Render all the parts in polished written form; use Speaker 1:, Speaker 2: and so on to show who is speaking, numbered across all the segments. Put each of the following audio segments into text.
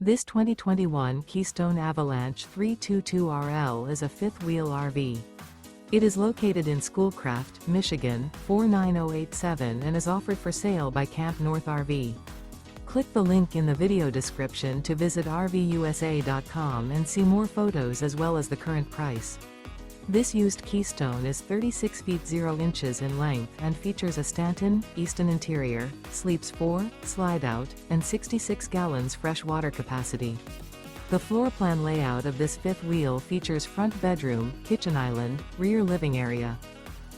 Speaker 1: This 2021 Keystone Avalanche 322RL is a fifth-wheel RV. It is located in Schoolcraft, Michigan, 49087 and is offered for sale by CampNorth RV. Click the link in the video description to visit RVUSA.com and see more photos as well as the current price. This used Keystone is 36 feet 0 inches in length and features a Stanton, Easton interior, sleeps 4, Slideout, and 66 gallons fresh water capacity. The floor plan layout of this fifth wheel features front bedroom, kitchen island, rear living area.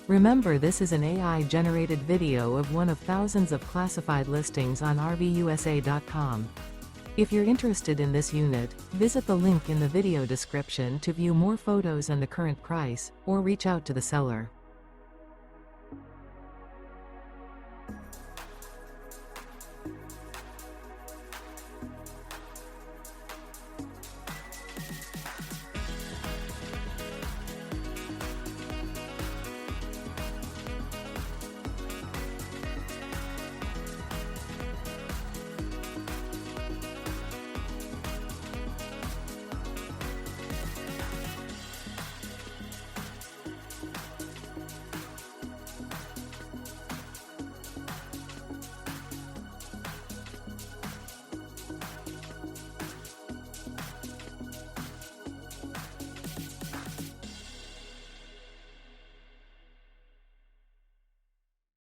Speaker 1: Remember, this is an AI-generated video of one of thousands of classified listings on RVUSA.com. If you're interested in this unit, visit the link in the video description to view more photos and the current price, or reach out to the seller.